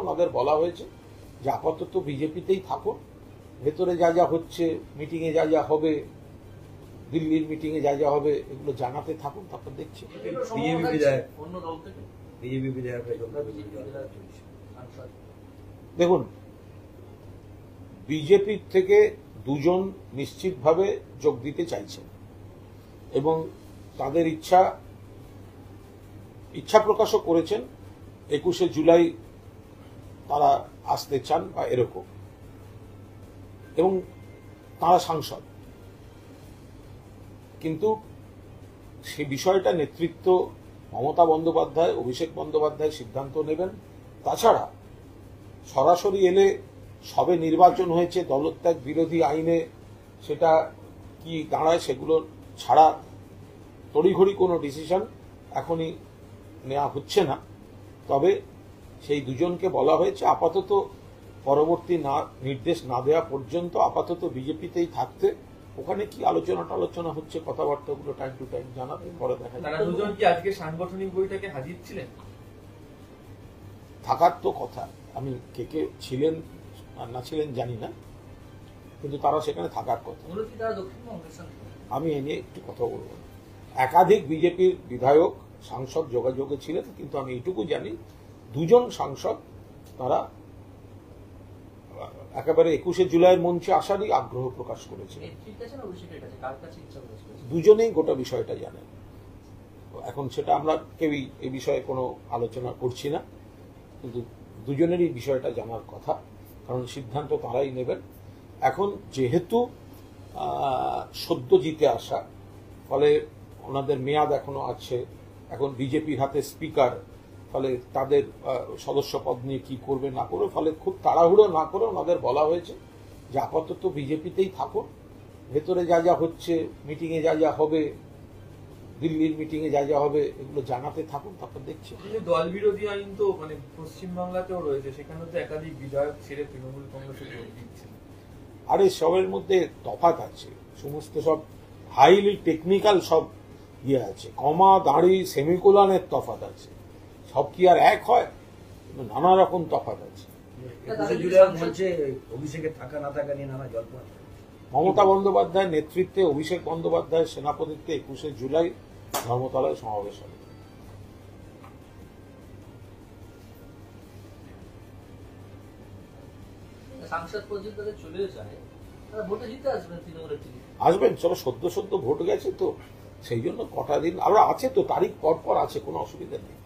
ওনাদের বলা হয়েছে যে আপাতত বিজেপিতেই থাকুন, ভেতরে যা যা হচ্ছে, মিটিংয়ে যা যা হবে, দিল্লির মিটিংয়ে যা যা হবে, এগুলো জানাতে থাকুন, তারপর দেখছি। দেখুন, বিজেপির থেকে দুজন নিশ্চিতভাবে যোগ দিতে চাইছেন এবং তাদের ইচ্ছা প্রকাশও করেছেন 21শে জুলাই তারা আসতে চান বা এরকম, এবং তারা সাংসদ। কিন্তু সে বিষয়টা নেতৃত্ব মমতা বন্দ্যোপাধ্যায়, অভিষেক বন্দ্যোপাধ্যায় সিদ্ধান্ত নেবেন। তাছাড়া সরাসরি এলে সবে নির্বাচন হয়েছে, দলত্যাগ বিরোধী আইনে সেটা কি দাঁড়ায় সেগুলো ছাড়া তড়িঘড়ি কোনো ডিসিশন এখনই নেওয়া হচ্ছে না। তবে সেই দুজনকে বলা হয়েছে আপাতত পরবর্তী নির্দেশ না দেওয়া পর্যন্ত আপাতত বিজেপিতেই থাকতে। ওখানে কি আলোচনা হচ্ছে, কথাবার্তাগুলো টাইম টু টাইম জানাবে, পরে দেখা যাবে। তারা দুজন কি আজকে সাংগঠনিক বৈঠকে হাজির ছিলেন? থাকার তো কথা, আমি কে ছিলেন আর না ছিলেন জানি না, কিন্তু তারা সেখানে থাকার কথা। আমি এ নিয়ে একটু কথা বলবো। একাধিক বিজেপির বিধায়ক সাংসদ যোগাযোগে ছিলেন, কিন্তু আমি এইটুকু জানি দুজন সাংসদ তারা একেবারে 21শে জুলাইয়ের মঞ্চে আসারই আগ্রহ প্রকাশ করেছে। দুজনেই গোটা বিষয়টা জানেন। এখন সেটা আমরা কেউই এই বিষয়ে কোনো আলোচনা করছি না, কিন্তু দুজনেরই বিষয়টা জানার কথা, কারণ সিদ্ধান্ত তারাই নেবেন। এখন যেহেতু সদ্য জিতে আসা, ফলে ওনাদের মেয়াদ এখনো আছে, এখন বিজেপির হাতে স্পিকার, ফলে তাদের সদস্য পদ নিয়ে কি করবে না করবে, ফলে খুব তাড়াহুড়ো না করে ওনাদের বলা হয়েছে যে আপাতত বিজেপিতেই থাকুন, ভেতরে যা যা হচ্ছে, মিটিংয়ে যা যা হবে, দিল্লির মিটিংয়ে যা যা হবে, এগুলো জানাতে থাকুন, তারপর দেখছি। দল বিরোধী আইন তো মানে পশ্চিমবাংলাতেও রয়েছে, সেখানে তো একাধিক বিধায়ক ছেড়ে তৃণমূল কংগ্রেসে যোগ দিচ্ছে। আরে সবের মধ্যে তফাৎ আছে, সমস্ত সব হাইলি টেকনিক্যাল সব ইয়ে আছে, কমা দাঁড়ি সেমিকোলনের তফাৎ আছে, সব কি আর এক হয়? নানা রকম তফাৎ আছে। মমতা বন্দ্যোপাধ্যায়ের নেতৃত্বে, অভিষেক বন্দ্যোপাধ্যায়ের সেনাপতিত্বে 21শে জুলাই ধর্মতলায় সমাবেশ হবে। আসবেন, সব সদ্য ভোট গেছে তো, সেই জন্য কটা দিন আরো আছে তো, তারিখ পর আছে, কোনো অসুবিধা নেই।